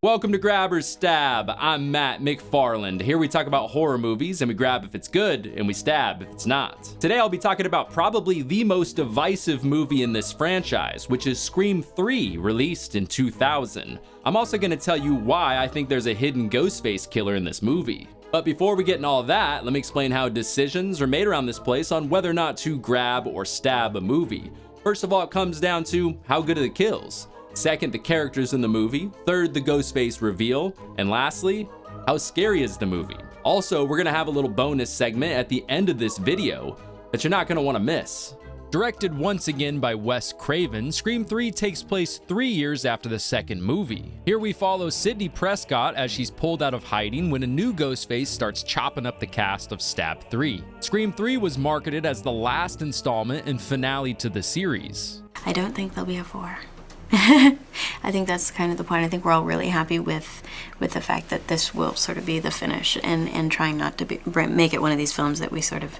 Welcome to Grab or Stab. I'm Matt McFarland. Here we talk about horror movies and we grab if it's good and we stab if it's not. Today I'll be talking about probably the most divisive movie in this franchise, which is Scream 3, released in 2000. I'm also going to tell you why I think there's a hidden Ghostface killer in this movie. But before we get into all that, let me explain how decisions are made around this place on whether or not to grab or stab a movie. First of all, it comes down to how good are the kills. Second, the characters in the movie. Third, the Ghostface reveal. And lastly, how scary is the movie? Also, we're gonna have a little bonus segment at the end of this video that you're not gonna wanna miss. Directed once again by Wes Craven, Scream 3 takes place 3 years after the second movie. Here we follow Sidney Prescott as she's pulled out of hiding when a new Ghostface starts chopping up the cast of Stab 3. Scream 3 was marketed as the last installment and finale to the series. I don't think there'll be a 4. I think that's kind of the point. I think we're all really happy with the fact that this will sort of be the finish and trying not to make it one of these films that we sort of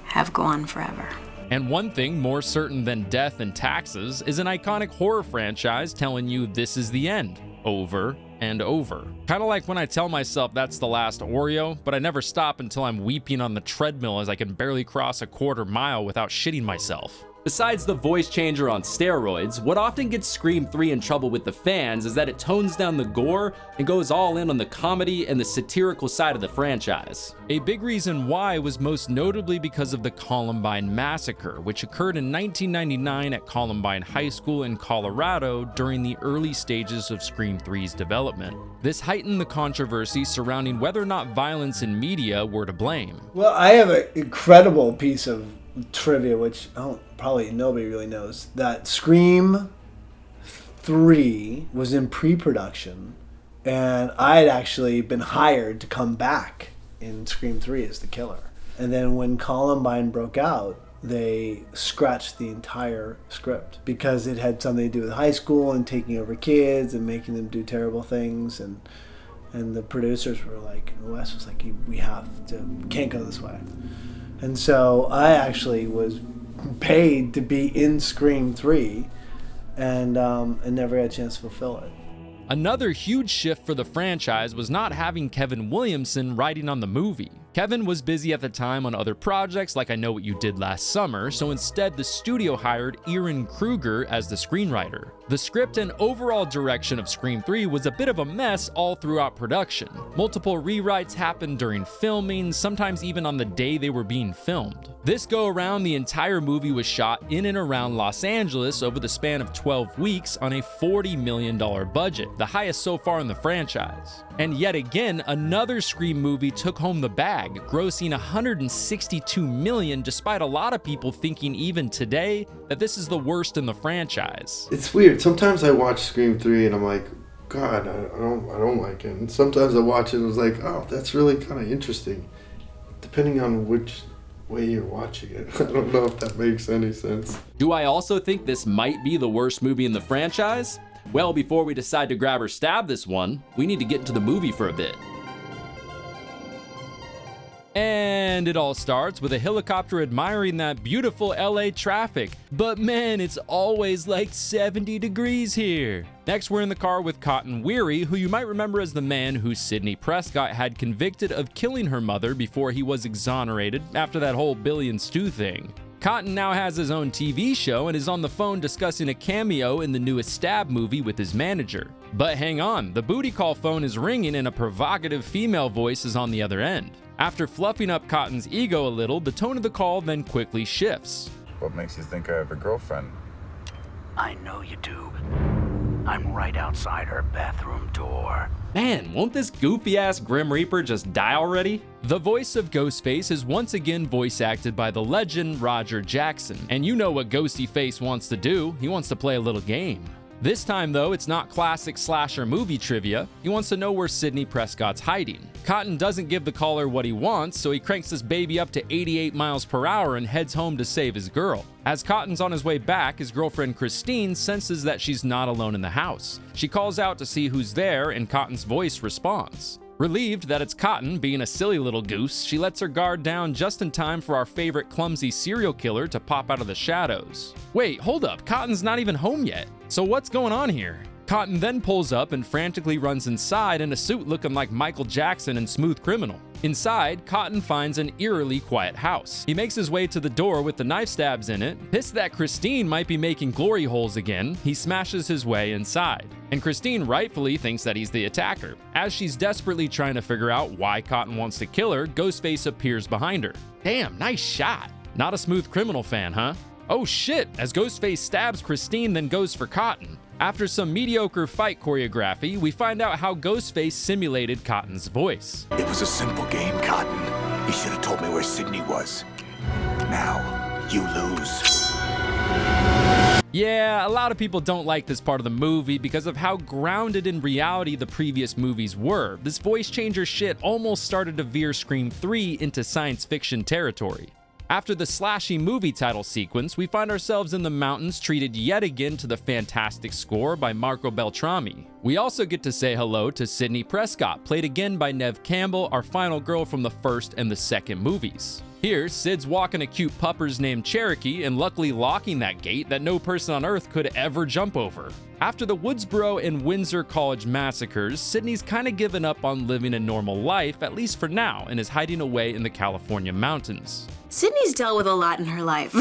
have go on forever. And one thing more certain than death and taxes is an iconic horror franchise telling you this is the end, over and over. Kind of like when I tell myself that's the last Oreo, but I never stop until I'm weeping on the treadmill as I can barely cross a quarter mile without shitting myself. Besides the voice changer on steroids, what often gets Scream 3 in trouble with the fans is that it tones down the gore and goes all in on the comedy and the satirical side of the franchise. A big reason why was most notably because of the Columbine Massacre, which occurred in 1999 at Columbine High School in Colorado during the early stages of Scream 3's development. This heightened the controversy surrounding whether or not violence in media were to blame. Well, I have an incredible piece of trivia, which probably nobody really knows, that Scream 3 was in pre-production, and I had actually been hired to come back in Scream 3 as the killer. And then when Columbine broke out, they scratched the entire script because it had something to do with high school and taking over kids and making them do terrible things, and the producers were like, Wes was like, we can't go this way. And so I actually was paid to be in Scream 3 and never had a chance to fulfill it. Another huge shift for the franchise was not having Kevin Williamson writing on the movie. Kevin was busy at the time on other projects like I Know What You Did Last Summer, so instead the studio hired Ehren Kruger as the screenwriter. The script and overall direction of Scream 3 was a bit of a mess all throughout production. Multiple rewrites happened during filming, sometimes even on the day they were being filmed. This go around, the entire movie was shot in and around Los Angeles over the span of 12 weeks on a $40 million budget, the highest so far in the franchise. And yet again, another Scream movie took home the bag, grossing $162 million, despite a lot of people thinking even today that this is the worst in the franchise. It's weird. Sometimes I watch Scream 3 and I'm like, God, I don't like it. And sometimes I watch it and it's like, oh, that's really kind of interesting. Depending on which way you're watching it. I don't know if that makes any sense. Do I also think this might be the worst movie in the franchise? Well, before we decide to grab or stab this one, we need to get into the movie for a bit. And it all starts with a helicopter admiring that beautiful LA traffic. But man, it's always like 70 degrees here. Next, we're in the car with Cotton Weary, who you might remember as the man who Sidney Prescott had convicted of killing her mother before he was exonerated after that whole Billy and Stu thing. Cotton now has his own TV show and is on the phone discussing a cameo in the newest Stab movie with his manager. But hang on, the booty call phone is ringing and a provocative female voice is on the other end. After fluffing up Cotton's ego a little, the tone of the call then quickly shifts. What makes you think I have a girlfriend? I know you do. I'm right outside her bathroom door. Man, won't this goofy-ass Grim Reaper just die already? The voice of Ghostface is once again voice acted by the legend Roger Jackson. And you know what Ghosty Face wants to do. He wants to play a little game. This time, though, it's not classic slasher movie trivia. He wants to know where Sidney Prescott's hiding. Cotton doesn't give the caller what he wants, so he cranks this baby up to 88 miles per hour and heads home to save his girl. As Cotton's on his way back, his girlfriend Christine senses that she's not alone in the house. She calls out to see who's there, and Cotton's voice responds. Relieved that it's Cotton being a silly little goose, she lets her guard down just in time for our favorite clumsy serial killer to pop out of the shadows. Wait, hold up, Cotton's not even home yet. So what's going on here? Cotton then pulls up and frantically runs inside in a suit looking like Michael Jackson in Smooth Criminal. Inside, Cotton finds an eerily quiet house. He makes his way to the door with the knife stabs in it. Pissed that Christine might be making glory holes again, he smashes his way inside. And Christine rightfully thinks that he's the attacker. As she's desperately trying to figure out why Cotton wants to kill her, Ghostface appears behind her. Damn, nice shot. Not a Smooth Criminal fan, huh? Oh shit, as Ghostface stabs Christine then goes for Cotton. After some mediocre fight choreography, we find out how Ghostface simulated Cotton's voice. It was a simple game, Cotton. You should have told me where Sidney was. Now, you lose. Yeah, a lot of people don't like this part of the movie because of how grounded in reality the previous movies were. This voice changer shit almost started to veer Scream 3 into science fiction territory. After the slashy movie title sequence, we find ourselves in the mountains treated yet again to the fantastic score by Marco Beltrami. We also get to say hello to Sidney Prescott, played again by Neve Campbell, our final girl from the first and the second movies. Here, Sid's walking a cute puppers named Cherokee and luckily locking that gate that no person on Earth could ever jump over. After the Woodsboro and Windsor College massacres, Sidney's kinda given up on living a normal life, at least for now, and is hiding away in the California mountains. Sidney's dealt with a lot in her life.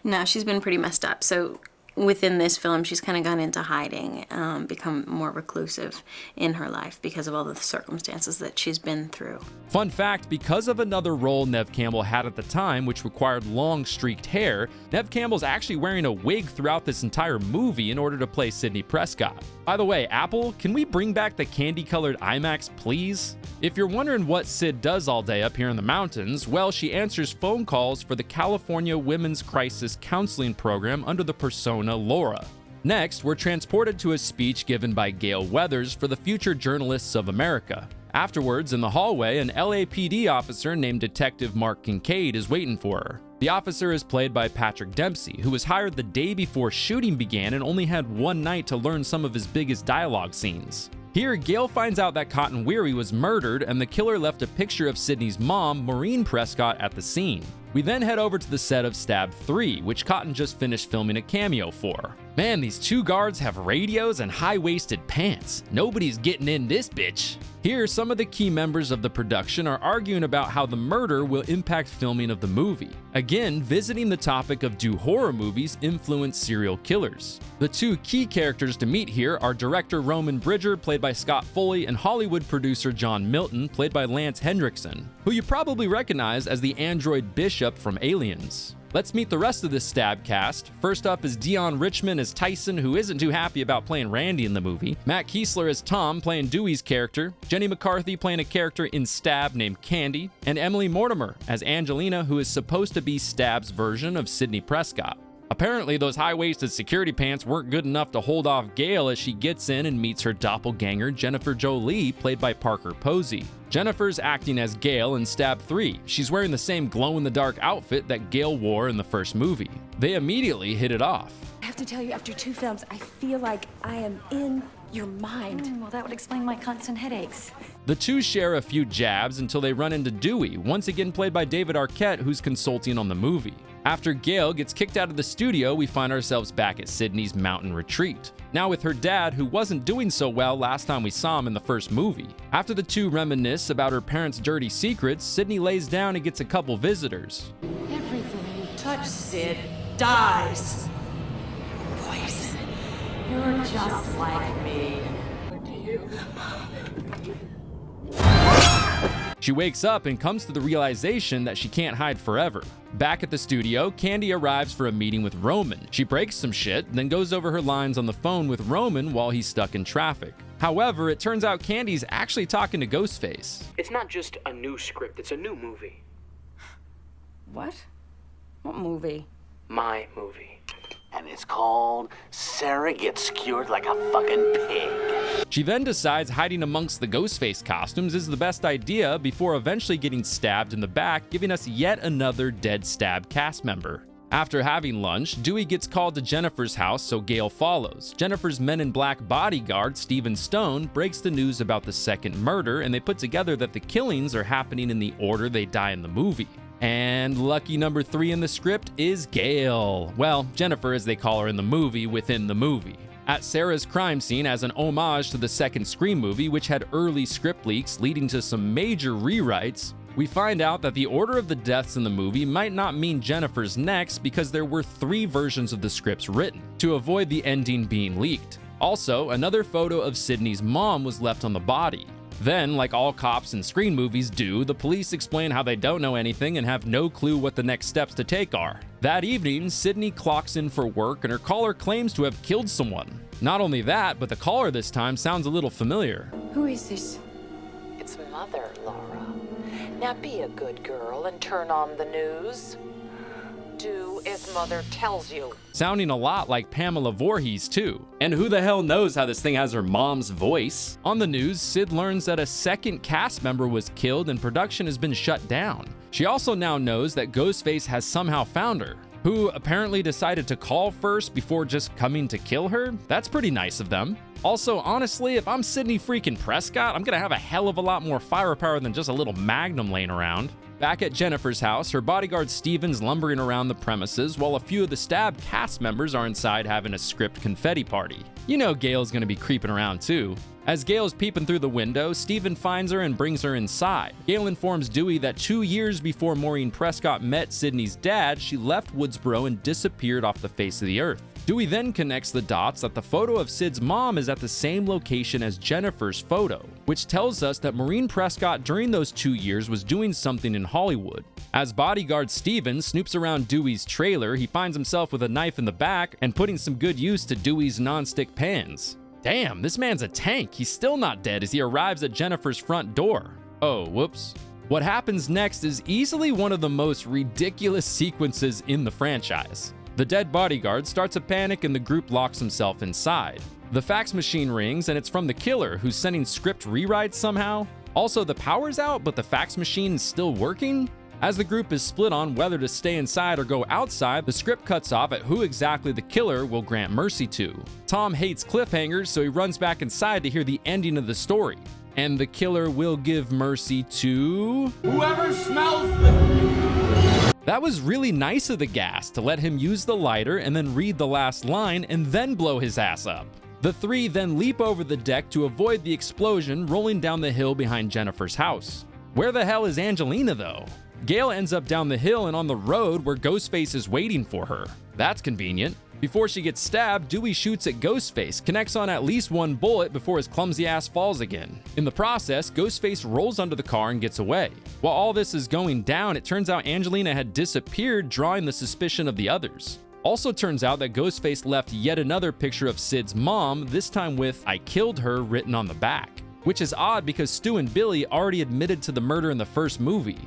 No, she's been pretty messed up. So within this film, she's kind of gone into hiding, become more reclusive in her life because of all the circumstances that she's been through. Fun fact, because of another role Neve Campbell had at the time, which required long streaked hair, Neve Campbell's actually wearing a wig throughout this entire movie in order to play Sidney Prescott. By the way, Apple, can we bring back the candy-colored IMAX, please? If you're wondering what Sid does all day up here in the mountains, well, she answers phone calls for the California Women's Crisis Counseling Program under the persona Laura. Next, we're transported to a speech given by Gale Weathers for the Future Journalists of America. Afterwards, in the hallway, an LAPD officer named Detective Mark Kincaid is waiting for her. The officer is played by Patrick Dempsey, who was hired the day before shooting began and only had one night to learn some of his biggest dialogue scenes. Here, Gale finds out that Cotton Weary was murdered and the killer left a picture of Sidney's mom, Maureen Prescott, at the scene. We then head over to the set of Stab 3, which Cotton just finished filming a cameo for. Man, these two guards have radios and high-waisted pants. Nobody's getting in this bitch. Here, some of the key members of the production are arguing about how the murder will impact filming of the movie. Again, visiting the topic of do horror movies influence serial killers. The two key characters to meet here are director Roman Bridger, played by Scott Foley, and Hollywood producer John Milton, played by Lance Henriksen, who you probably recognize as the android Bishop from Aliens. Let's meet the rest of this Stab cast. First up is Deon Richmond as Tyson, who isn't too happy about playing Randy in the movie. Matt Keeslar as Tom, playing Dewey's character. Jenny McCarthy playing a character in Stab named Candy. And Emily Mortimer as Angelina, who is supposed to be Stab's version of Sidney Prescott. Apparently, those high-waisted security pants weren't good enough to hold off Gale as she gets in and meets her doppelganger, Jennifer Jolie, played by Parker Posey. Jennifer's acting as Gale in Stab 3. She's wearing the same glow-in-the-dark outfit that Gale wore in the first movie. They immediately hit it off. I have to tell you, after 2 films, I feel like I am in your mind. Well, that would explain my constant headaches. The two share a few jabs until they run into Dewey, once again played by David Arquette, who's consulting on the movie. After Gale gets kicked out of the studio, we find ourselves back at Sidney's mountain retreat. Now with her dad, who wasn't doing so well last time we saw him in the first movie. After the two reminisce about her parents' dirty secrets, Sidney lays down and gets a couple visitors. Everything you touch, Sid, dies. Poison. You're just like me. What do you? She wakes up and comes to the realization that she can't hide forever. Back at the studio, Candy arrives for a meeting with Roman. She breaks some shit, then goes over her lines on the phone with Roman while he's stuck in traffic. However, it turns out Candy's actually talking to Ghostface. It's not just a new script, it's a new movie. What? What movie? My movie. And it's called Sarah Gets Skewered Like a Fucking Pig. She then decides hiding amongst the Ghostface costumes is the best idea before eventually getting stabbed in the back, giving us yet another dead Stab cast member. After having lunch, Dewey gets called to Jennifer's house, so Gale follows. Jennifer's Men in Black bodyguard, Stephen Stone, breaks the news about the second murder, and they put together that the killings are happening in the order they die in the movie. And lucky number 3 in the script is Gale. Well, Jennifer as they call her in the movie within the movie. At Sarah's crime scene as an homage to the second Scream movie, which had early script leaks leading to some major rewrites, we find out that the order of the deaths in the movie might not mean Jennifer's next because there were 3 versions of the scripts written, to avoid the ending being leaked. Also, another photo of Sidney's mom was left on the body. Then, like all cops in Scream movies do, the police explain how they don't know anything and have no clue what the next steps to take are. That evening, Sidney clocks in for work and her caller claims to have killed someone. Not only that, but the caller this time sounds a little familiar. Who is this? It's Mother, Laura. Now be a good girl and turn on the news. Do as Mother tells you. Sounding a lot like Pamela Voorhees too. And who the hell knows how this thing has her mom's voice? On the news, Sid learns that a second cast member was killed and production has been shut down. She also now knows that Ghostface has somehow found her, who apparently decided to call first before just coming to kill her. That's pretty nice of them. Also, honestly, if I'm Sidney freaking Prescott, I'm gonna have a hell of a lot more firepower than just a little magnum laying around. Back at Jennifer's house, her bodyguard Steven's lumbering around the premises while a few of the stabbed cast members are inside having a script confetti party. You know Gale's gonna be creeping around too. As Gale's peeping through the window, Steven finds her and brings her inside. Gale informs Dewey that 2 years before Maureen Prescott met Sidney's dad, she left Woodsboro and disappeared off the face of the earth. Dewey then connects the dots that the photo of Sid's mom is at the same location as Jennifer's photo, which tells us that Maureen Prescott during those 2 years was doing something in Hollywood. As bodyguard Steven snoops around Dewey's trailer, he finds himself with a knife in the back and putting some good use to Dewey's non-stick pans. Damn, this man's a tank. He's still not dead as he arrives at Jennifer's front door. Oh, whoops. What happens next is easily one of the most ridiculous sequences in the franchise. The dead bodyguard starts a panic and the group locks himself inside. The fax machine rings and it's from the killer who's sending script rewrites somehow. Also, the power's out, but the fax machine is still working? As the group is split on whether to stay inside or go outside, the script cuts off at who exactly the killer will grant mercy to. Tom hates cliffhangers, so he runs back inside to hear the ending of the story. And the killer will give mercy to... whoever smells the... That was really nice of the gas to let him use the lighter and then read the last line and then blow his ass up. The 3 then leap over the deck to avoid the explosion rolling down the hill behind Jennifer's house. Where the hell is Angelina though? Gale ends up down the hill and on the road where Ghostface is waiting for her. That's convenient. Before she gets stabbed, Dewey shoots at Ghostface, connects on at least 1 bullet before his clumsy ass falls again. In the process, Ghostface rolls under the car and gets away. While all this is going down, it turns out Angelina had disappeared, drawing the suspicion of the others. Also turns out that Ghostface left yet another picture of Sid's mom, this time with "I killed her" written on the back. Which is odd because Stu and Billy already admitted to the murder in the first movie.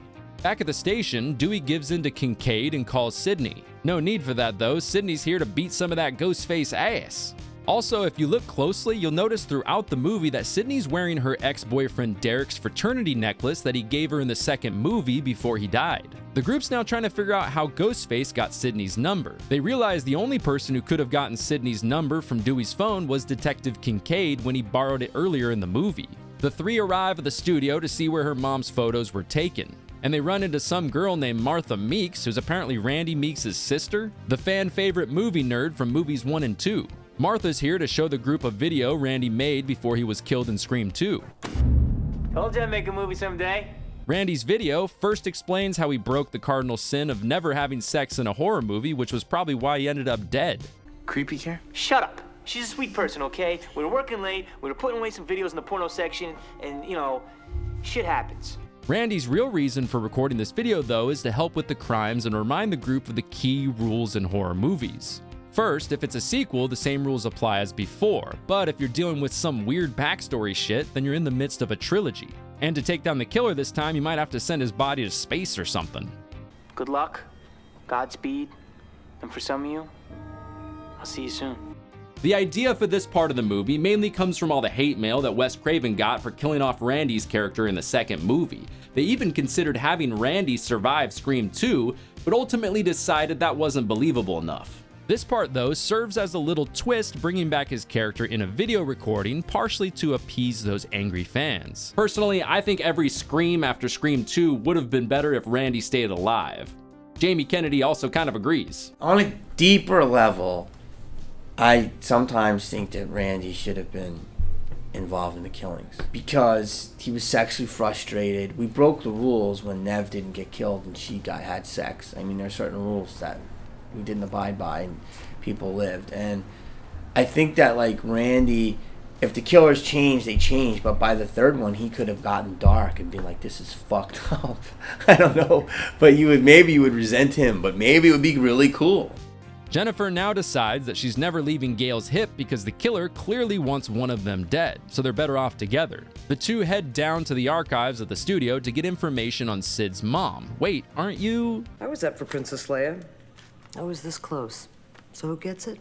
Back at the station, Dewey gives in to Kincaid and calls Sidney. No need for that though, Sidney's here to beat some of that Ghostface ass. Also, if you look closely, you'll notice throughout the movie that Sidney's wearing her ex-boyfriend Derek's fraternity necklace that he gave her in the second movie before he died. The group's now trying to figure out how Ghostface got Sidney's number. They realize the only person who could have gotten Sidney's number from Dewey's phone was Detective Kincaid when he borrowed it earlier in the movie. The 3 arrive at the studio to see where her mom's photos were taken. And they run into some girl named Martha Meeks, who's apparently Randy Meeks' sister, the fan favorite movie nerd from movies 1 and 2. Martha's here to show the group a video Randy made before he was killed in Scream 2. Told you I'd make a movie someday. Randy's video first explains how he broke the cardinal sin of never having sex in a horror movie, which was probably why he ended up dead. Creepy care? Shut up. She's a sweet person, okay? We were working late, we were putting away some videos in the porno section, and, you know, shit happens. Randy's real reason for recording this video, though, is to help with the crimes and remind the group of the key rules in horror movies. First, if it's a sequel, the same rules apply as before, but if you're dealing with some weird backstory shit, then you're in the midst of a trilogy. And to take down the killer this time, you might have to send his body to space or something. Good luck, Godspeed, and for some of you, I'll see you soon. The idea for this part of the movie mainly comes from all the hate mail that Wes Craven got for killing off Randy's character in the second movie. They even considered having Randy survive Scream 2, but ultimately decided that wasn't believable enough. This part, though, serves as a little twist, bringing back his character in a video recording, partially to appease those angry fans. Personally, I think every Scream after Scream 2 would have been better if Randy stayed alive. Jamie Kennedy also kind of agrees. On a deeper level, I sometimes think that Randy should have been involved in the killings because he was sexually frustrated. We broke the rules when Neve didn't get killed and she had sex. I mean, there are certain rules that we didn't abide by and people lived. And I think that, like, Randy, if the killers changed, they changed. But by the third one, he could have gotten dark and been like, this is fucked up. I don't know. But maybe you would resent him, but maybe it would be really cool. Jennifer now decides that she's never leaving Gale's hip because the killer clearly wants one of them dead, so they're better off together. The two head down to the archives of the studio to get information on Sid's mom. Wait, aren't you? I was up for Princess Leia. I was this close. So who gets it?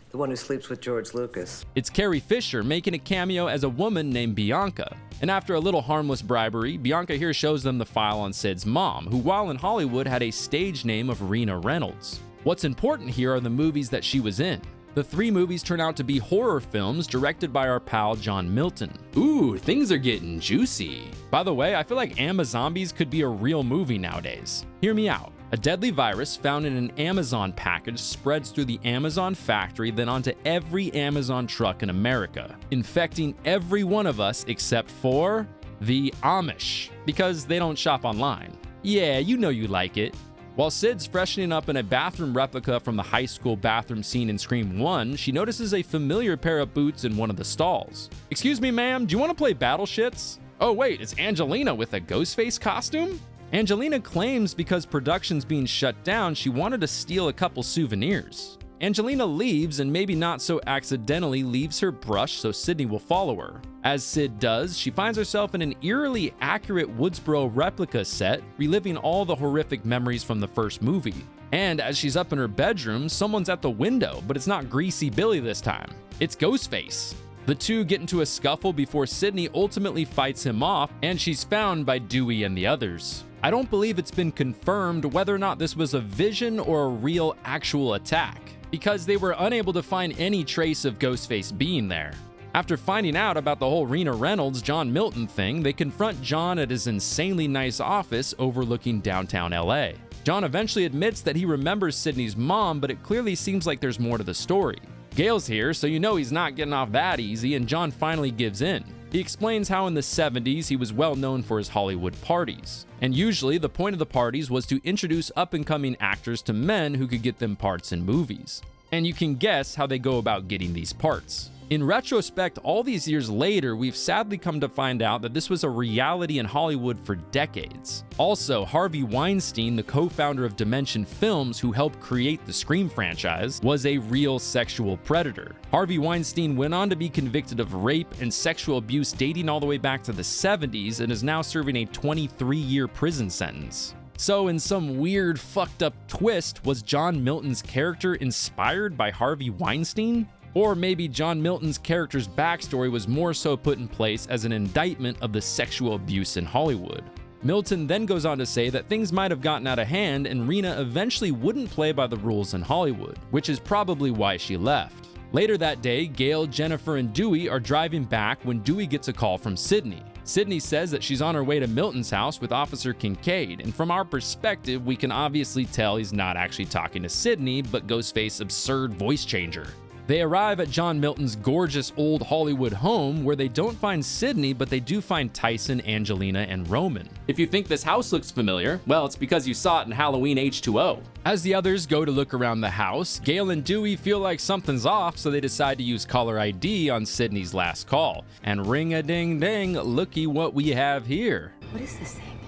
The one who sleeps with George Lucas. It's Carrie Fisher making a cameo as a woman named Bianca. And after a little harmless bribery, Bianca here shows them the file on Sid's mom, who while in Hollywood had a stage name of Rena Reynolds. What's important here are the movies that she was in. The 3 movies turn out to be horror films directed by our pal John Milton. Ooh, things are getting juicy. By the way, I feel like Amazombies could be a real movie nowadays. Hear me out. A deadly virus found in an Amazon package spreads through the Amazon factory, then onto every Amazon truck in America, infecting every one of us except for the Amish, because they don't shop online. Yeah, you know you like it. While Sid's freshening up in a bathroom replica from the high school bathroom scene in Scream 1, she notices a familiar pair of boots in one of the stalls. Excuse me, ma'am, do you want to play Battleshits? Oh wait, it's Angelina with a Ghostface costume? Angelina claims because production's being shut down, she wanted to steal a couple souvenirs. Angelina leaves and maybe not so accidentally leaves her brush so Sidney will follow her. As Sid does, she finds herself in an eerily accurate Woodsboro replica set, reliving all the horrific memories from the first movie. And as she's up in her bedroom, someone's at the window, but it's not Greasy Billy this time. It's Ghostface. The two get into a scuffle before Sidney ultimately fights him off, and she's found by Dewey and the others. I don't believe it's been confirmed whether or not this was a vision or a real actual attack, because they were unable to find any trace of Ghostface being there. After finding out about the whole Rena Reynolds, John Milton thing, they confront John at his insanely nice office overlooking downtown LA. John eventually admits that he remembers Sidney's mom, but it clearly seems like there's more to the story. Gale's here, so you know he's not getting off that easy, and John finally gives in. He explains how in the 70s he was well known for his Hollywood parties. And usually the point of the parties was to introduce up-and-coming actors to men who could get them parts in movies. And you can guess how they go about getting these parts. In retrospect, all these years later, we've sadly come to find out that this was a reality in Hollywood for decades. Also, Harvey Weinstein, the co-founder of Dimension Films, who helped create the Scream franchise, was a real sexual predator. Harvey Weinstein went on to be convicted of rape and sexual abuse dating all the way back to the 70s and is now serving a 23-year prison sentence. So in some weird fucked up twist, was John Milton's character inspired by Harvey Weinstein? Or maybe John Milton's character's backstory was more so put in place as an indictment of the sexual abuse in Hollywood. Milton then goes on to say that things might have gotten out of hand and Rena eventually wouldn't play by the rules in Hollywood, which is probably why she left. Later that day, Gale, Jennifer, and Dewey are driving back when Dewey gets a call from Sidney. Sidney says that she's on her way to Milton's house with Officer Kincaid, and from our perspective, we can obviously tell he's not actually talking to Sidney, but Ghostface's absurd voice changer. They arrive at John Milton's gorgeous old Hollywood home where they don't find Sidney, but they do find Tyson, Angelina, and Roman. If you think this house looks familiar, well, it's because you saw it in Halloween H2O. As the others go to look around the house, Gale and Dewey feel like something's off, so they decide to use caller ID on Sidney's last call. And ring-a-ding-ding, looky what we have here. What is this thing?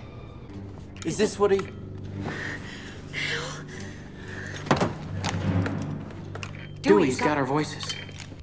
Is this what he... Dewey's got our voices.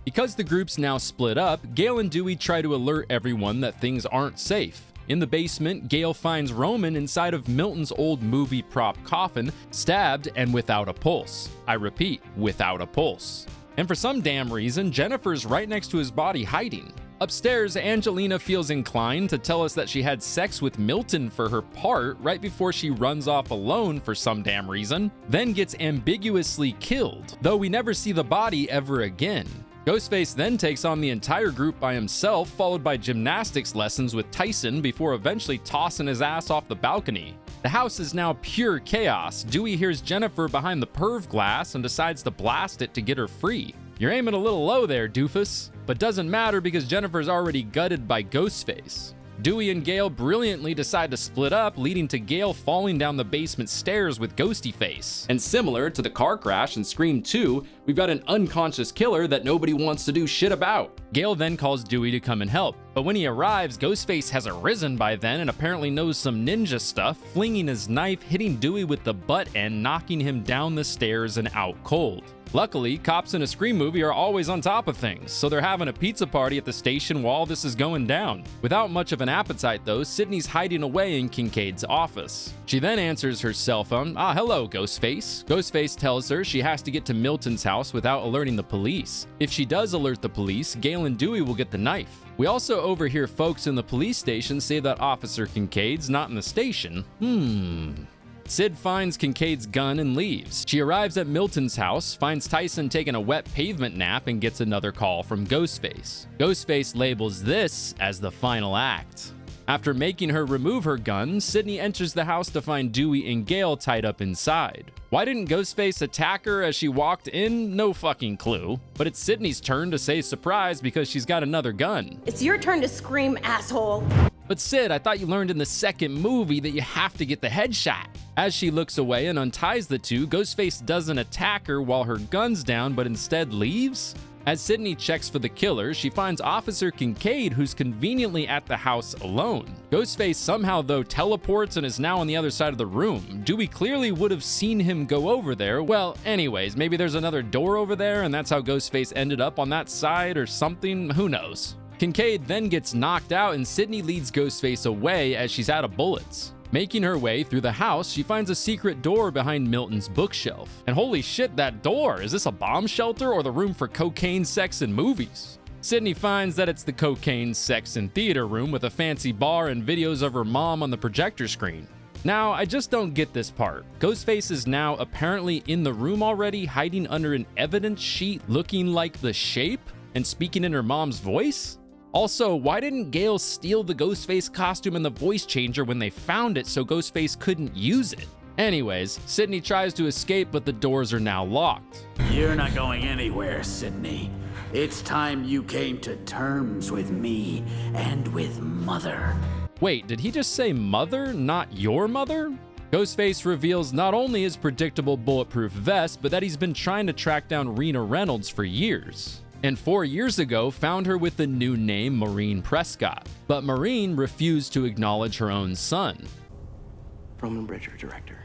Because the group's now split up, Gale and Dewey try to alert everyone that things aren't safe. In the basement, Gale finds Roman inside of Milton's old movie prop coffin, stabbed and without a pulse. I repeat, without a pulse. And for some damn reason, Jennifer's right next to his body hiding. Upstairs, Angelina feels inclined to tell us that she had sex with Milton for her part right before she runs off alone for some damn reason, then gets ambiguously killed, though we never see the body ever again. Ghostface then takes on the entire group by himself, followed by gymnastics lessons with Tyson before eventually tossing his ass off the balcony. The house is now pure chaos. Dewey hears Jennifer behind the perv glass and decides to blast it to get her free. You're aiming a little low there, doofus. But doesn't matter because Jennifer's already gutted by Ghostface. Dewey and Gale brilliantly decide to split up, leading to Gale falling down the basement stairs with Ghosty Face. And similar to the car crash in Scream 2, we've got an unconscious killer that nobody wants to do shit about. Gale then calls Dewey to come and help, but when he arrives, Ghostface has arisen by then and apparently knows some ninja stuff, flinging his knife, hitting Dewey with the butt end, knocking him down the stairs and out cold. Luckily, cops in a Scream movie are always on top of things, so they're having a pizza party at the station while this is going down. Without much of an appetite though, Sidney's hiding away in Kincaid's office. She then answers her cell phone. Hello, Ghostface. Ghostface tells her she has to get to Milton's house without alerting the police. If she does alert the police, Gale and Dewey will get the knife. We also overhear folks in the police station say that Officer Kincaid's not in the station. Sid finds Kincaid's gun and leaves. She arrives at Milton's house, finds Tyson taking a wet pavement nap, and gets another call from Ghostface. Ghostface labels this as the final act. After making her remove her gun, Sidney enters the house to find Dewey and Gale tied up inside. Why didn't Ghostface attack her as she walked in? No fucking clue. But it's Sidney's turn to say surprise because she's got another gun. It's your turn to scream, asshole. But Sid, I thought you learned in the second movie that you have to get the headshot. As she looks away and unties the two, Ghostface doesn't attack her while her gun's down, but instead leaves? As Sidney checks for the killer, she finds Officer Kincaid, who's conveniently at the house alone. Ghostface somehow, though, teleports and is now on the other side of the room. Dewey clearly would have seen him go over there. Well, anyways, maybe there's another door over there and that's how Ghostface ended up on that side or something, who knows. Kincaid then gets knocked out and Sidney leads Ghostface away as she's out of bullets. Making her way through the house, she finds a secret door behind Milton's bookshelf. And holy shit, that door! Is this a bomb shelter or the room for cocaine, sex, and movies? Sidney finds that it's the cocaine, sex, and theater room with a fancy bar and videos of her mom on the projector screen. Now, I just don't get this part. Ghostface is now apparently in the room already, hiding under an evidence sheet looking like The Shape and speaking in her mom's voice? Also, why didn't Gale steal the Ghostface costume and the voice changer when they found it so Ghostface couldn't use it? Anyways, Sidney tries to escape, but the doors are now locked. You're not going anywhere, Sidney. It's time you came to terms with me and with Mother. Wait, did he just say mother, not your mother? Ghostface reveals not only his predictable bulletproof vest, but that he's been trying to track down Rena Reynolds for years. And 4 years ago found her with the new name Maureen Prescott. But Maureen refused to acknowledge her own son. Roman Bridger, director.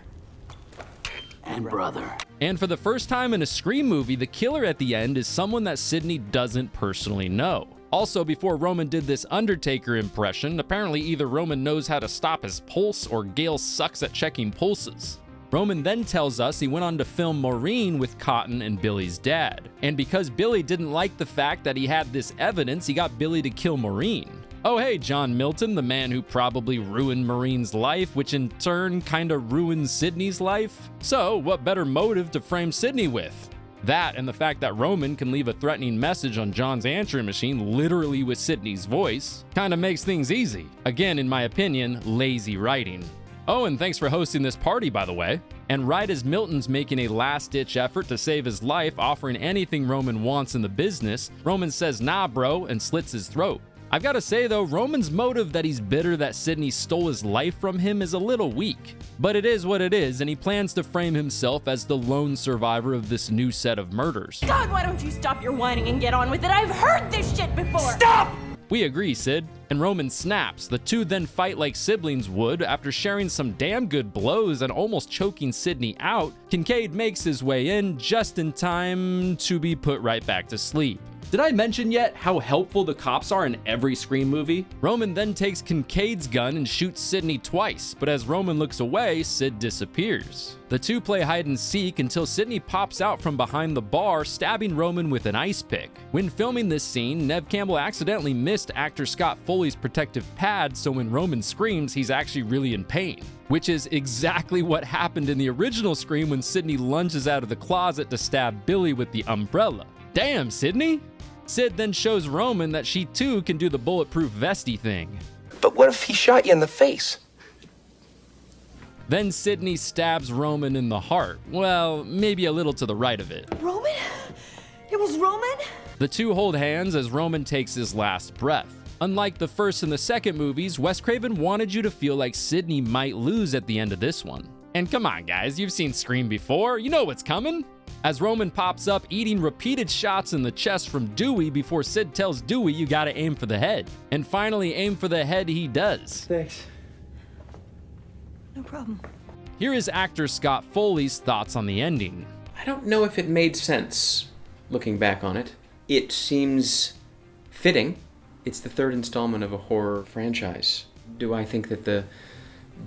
And brother. And for the first time in a Scream movie, the killer at the end is someone that Sidney doesn't personally know. Also, before Roman did this Undertaker impression, apparently either Roman knows how to stop his pulse or Gale sucks at checking pulses. Roman then tells us he went on to film Maureen with Cotton and Billy's dad. And because Billy didn't like the fact that he had this evidence, he got Billy to kill Maureen. Oh hey, John Milton, the man who probably ruined Maureen's life, which in turn kinda ruined Sidney's life. So, what better motive to frame Sidney with? That and the fact that Roman can leave a threatening message on John's answering machine literally with Sidney's voice kinda makes things easy. Again, in my opinion, lazy writing. Oh, and thanks for hosting this party, by the way. And right as Milton's making a last-ditch effort to save his life, offering anything Roman wants in the business, Roman says, "Nah, bro," and slits his throat. I've got to say, though, Roman's motive that he's bitter that Sidney stole his life from him is a little weak. But it is what it is, and he plans to frame himself as the lone survivor of this new set of murders. God, why don't you stop your whining and get on with it? I've heard this shit before! Stop! We agree, Sid. And Roman snaps. The two then fight like siblings would. After sharing some damn good blows and almost choking Sidney out, Kincaid makes his way in just in time to be put right back to sleep. Did I mention yet how helpful the cops are in every Scream movie? Roman then takes Kincaid's gun and shoots Sidney twice, but as Roman looks away, Sid disappears. The two play hide and seek until Sidney pops out from behind the bar, stabbing Roman with an ice pick. When filming this scene, Neve Campbell accidentally missed actor Scott Foley's protective pad, so when Roman screams, he's actually really in pain. Which is exactly what happened in the original Scream when Sidney lunges out of the closet to stab Billy with the umbrella. Damn, Sidney! Sid then shows Roman that she too can do the bulletproof vesty thing. But what if he shot you in the face? Then Sidney stabs Roman in the heart. Well, maybe a little to the right of it. Roman? It was Roman? The two hold hands as Roman takes his last breath. Unlike the first and the second movies, Wes Craven wanted you to feel like Sidney might lose at the end of this one. And come on guys, you've seen Scream before, you know what's coming. As Roman pops up, eating repeated shots in the chest from Dewey before Sid tells Dewey you gotta aim for the head. And finally aim for the head he does. Thanks. No problem. Here is actor Scott Foley's thoughts on the ending. I don't know if it made sense, looking back on it. It seems fitting. It's the third installment of a horror franchise. Do I think that the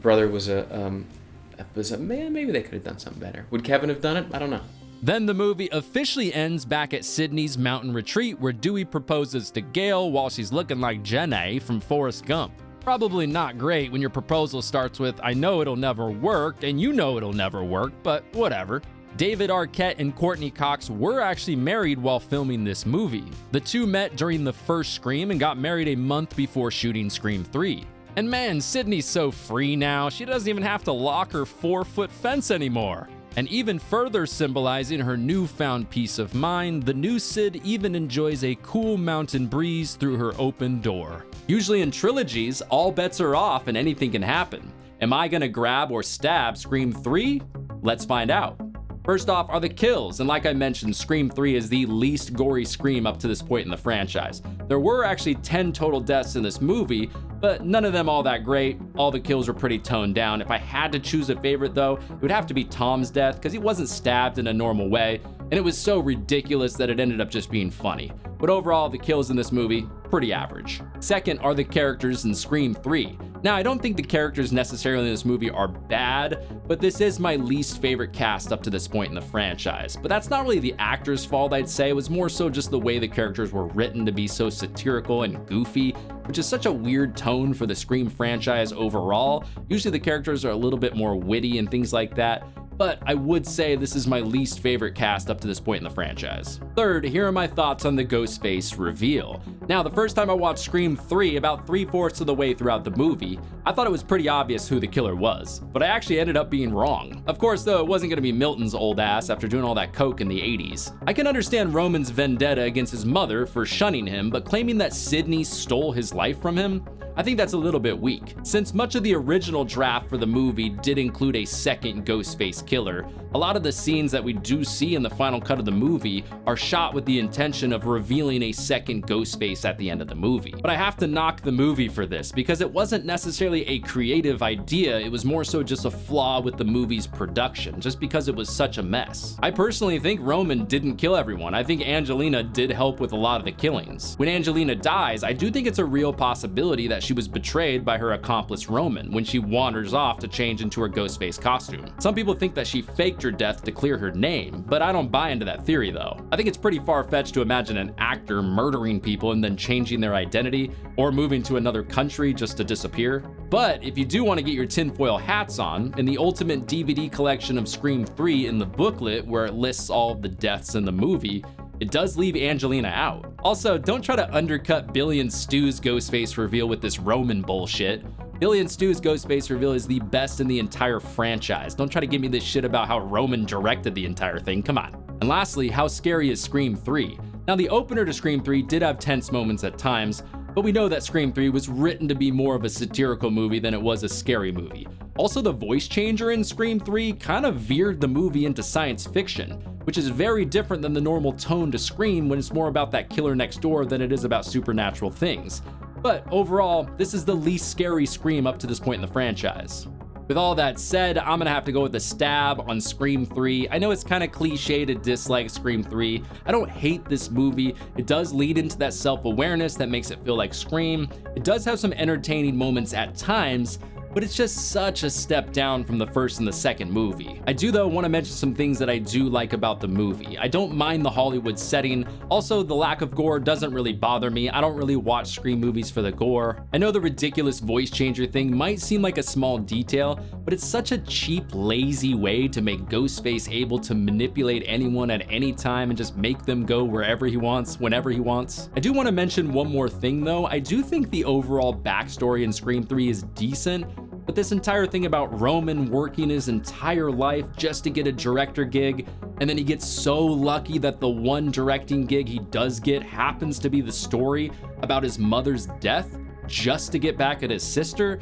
brother was man, maybe they could have done something better. Would Kevin have done it? I don't know. Then the movie officially ends back at Sidney's mountain retreat where Dewey proposes to Gale while she's looking like Jenny from Forrest Gump. Probably not great when your proposal starts with, I know it'll never work, and you know it'll never work, but whatever. David Arquette and Courteney Cox were actually married while filming this movie. The two met during the first Scream and got married a month before shooting Scream 3. And man, Sidney's so free now, she doesn't even have to lock her 4-foot fence anymore. And even further symbolizing her newfound peace of mind, the new Sid even enjoys a cool mountain breeze through her open door. Usually in trilogies, all bets are off and anything can happen. Am I gonna grab or stab Scream 3? Let's find out. First off are the kills, and like I mentioned, Scream 3 is the least gory Scream up to this point in the franchise. There were actually 10 total deaths in this movie, but none of them all that great. All the kills were pretty toned down. If I had to choose a favorite though, it would have to be Tom's death, because he wasn't stabbed in a normal way, and it was so ridiculous that it ended up just being funny. But overall, the kills in this movie, pretty average. Second are the characters in Scream 3. Now, I don't think the characters necessarily in this movie are bad, but this is my least favorite cast up to this point in the franchise. But that's not really the actors' fault, I'd say. It was more so just the way the characters were written to be so satirical and goofy, which is such a weird tone for the Scream franchise overall. Usually the characters are a little bit more witty and things like that. But I would say this is my least favorite cast up to this point in the franchise. Third, here are my thoughts on the Ghostface reveal. Now, the first time I watched Scream 3, about 3/4 of the way throughout the movie, I thought it was pretty obvious who the killer was, but I actually ended up being wrong. Of course, though, it wasn't gonna be Milton's old ass after doing all that coke in the 80s. I can understand Roman's vendetta against his mother for shunning him, but claiming that Sidney stole his life from him? I think that's a little bit weak. Since much of the original draft for the movie did include a second Ghostface killer, a lot of the scenes that we do see in the final cut of the movie are shot with the intention of revealing a second Ghostface at the end of the movie. But I have to knock the movie for this, because it wasn't necessarily a creative idea, it was more so just a flaw with the movie's production, just because it was such a mess. I personally think Roman didn't kill everyone. I think Angelina did help with a lot of the killings. When Angelina dies, I do think it's a real possibility that she was betrayed by her accomplice Roman when she wanders off to change into her Ghostface costume. Some people think that she faked her death to clear her name, but I don't buy into that theory though. I think it's pretty far-fetched to imagine an actor murdering people and then changing their identity, or moving to another country just to disappear. But if you do want to get your tinfoil hats on, in the ultimate DVD collection of Scream 3 in the booklet where it lists all of the deaths in the movie, it does leave Angelina out. Also, don't try to undercut Billy and Stu's Ghostface reveal with this Roman bullshit. Billy and Stu's Ghostface reveal is the best in the entire franchise. Don't try to give me this shit about how Roman directed the entire thing, come on. And lastly, how scary is Scream 3? Now, the opener to Scream 3 did have tense moments at times, but we know that Scream 3 was written to be more of a satirical movie than it was a scary movie. Also, the voice changer in Scream 3 kind of veered the movie into science fiction, which is very different than the normal tone to Scream when it's more about that killer next door than it is about supernatural things. But overall, this is the least scary Scream up to this point in the franchise. With all that said, I'm gonna have to go with a stab on Scream 3. I know it's kind of cliche to dislike Scream 3. I don't hate this movie. It does lead into that self-awareness that makes it feel like Scream. It does have some entertaining moments at times, but it's just such a step down from the first and the second movie. I do though want to mention some things that I do like about the movie. I don't mind the Hollywood setting. Also, the lack of gore doesn't really bother me. I don't really watch Scream movies for the gore. I know the ridiculous voice changer thing might seem like a small detail, but it's such a cheap, lazy way to make Ghostface able to manipulate anyone at any time and just make them go wherever he wants, whenever he wants. I do want to mention one more thing though. I do think the overall backstory in Scream 3 is decent, but this entire thing about Roman working his entire life just to get a director gig, and then he gets so lucky that the one directing gig he does get happens to be the story about his mother's death just to get back at his sister.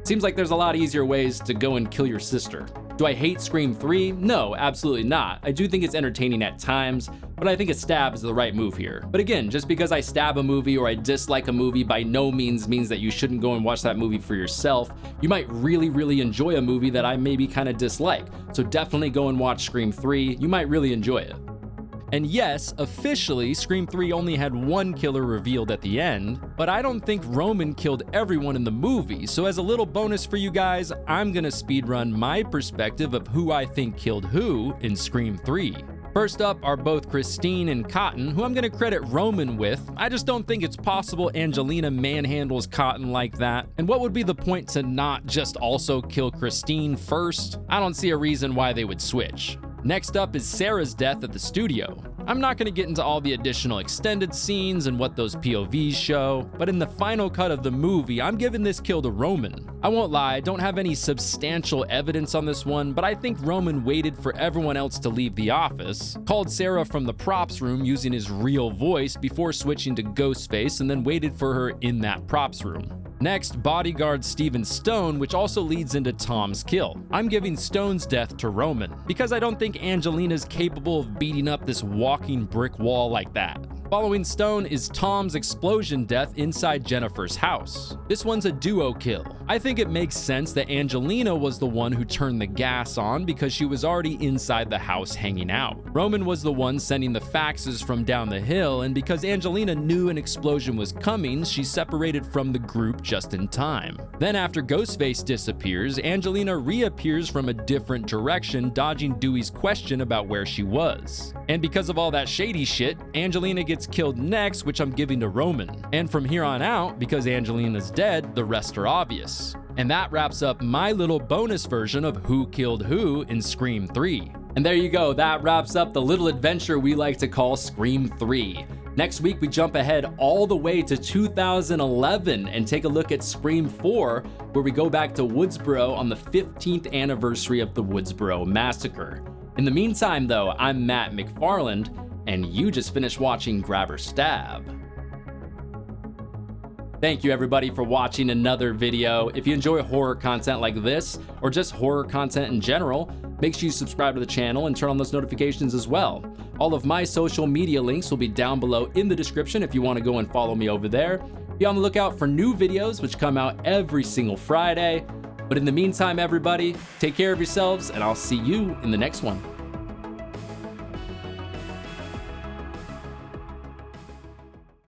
Seems like there's a lot easier ways to go and kill your sister. Do I hate Scream 3? No, absolutely not. I do think it's entertaining at times, but I think a stab is the right move here. But again, just because I stab a movie or I dislike a movie by no means that you shouldn't go and watch that movie for yourself. You might really enjoy a movie that I maybe kind of dislike. So definitely go and watch Scream 3. You might really enjoy it. And yes, officially, Scream 3 only had one killer revealed at the end, but I don't think Roman killed everyone in the movie, so as a little bonus for you guys, I'm gonna speedrun my perspective of who I think killed who in Scream 3. First up are both Christine and Cotton, who I'm gonna credit Roman with. I just don't think it's possible Angelina manhandles Cotton like that. And what would be the point to not just also kill Christine first? I don't see a reason why they would switch. Next up is Sarah's death at the studio. I'm not going to get into all the additional extended scenes and what those POVs show, but in the final cut of the movie, I'm giving this kill to Roman. I won't lie, I don't have any substantial evidence on this one, but I think Roman waited for everyone else to leave the office, called Sarah from the props room using his real voice before switching to Ghostface, and then waited for her in that props room. Next, bodyguard Stephen Stone, which also leads into Tom's kill. I'm giving Stone's death to Roman, because I don't think Angelina's capable of beating up this walking brick wall like that. Following Stone is Tom's explosion death inside Jennifer's house. This one's a duo kill. I think it makes sense that Angelina was the one who turned the gas on because she was already inside the house hanging out. Roman was the one sending the faxes from down the hill, and because Angelina knew an explosion was coming, she separated from the group just in time. Then after Ghostface disappears, Angelina reappears from a different direction, dodging Dewey's question about where she was. And because of all that shady shit, Angelina gets killed next, which I'm giving to Roman. And from here on out, because Angelina's dead, the rest are obvious. And that wraps up my little bonus version of who killed who in Scream 3. And there you go, that wraps up the little adventure we like to call Scream 3. Next week, we jump ahead all the way to 2011 and take a look at Scream 4, where we go back to Woodsboro on the 15th anniversary of the Woodsboro Massacre. In the meantime, though, I'm Matt McFarland, and you just finished watching Grab or Stab. Thank you everybody for watching another video. If you enjoy horror content like this, or just horror content in general, make sure you subscribe to the channel and turn on those notifications as well. All of my social media links will be down below in the description if you want to go and follow me over there. Be on the lookout for new videos which come out every single Friday. But in the meantime, everybody, take care of yourselves, and I'll see you in the next one.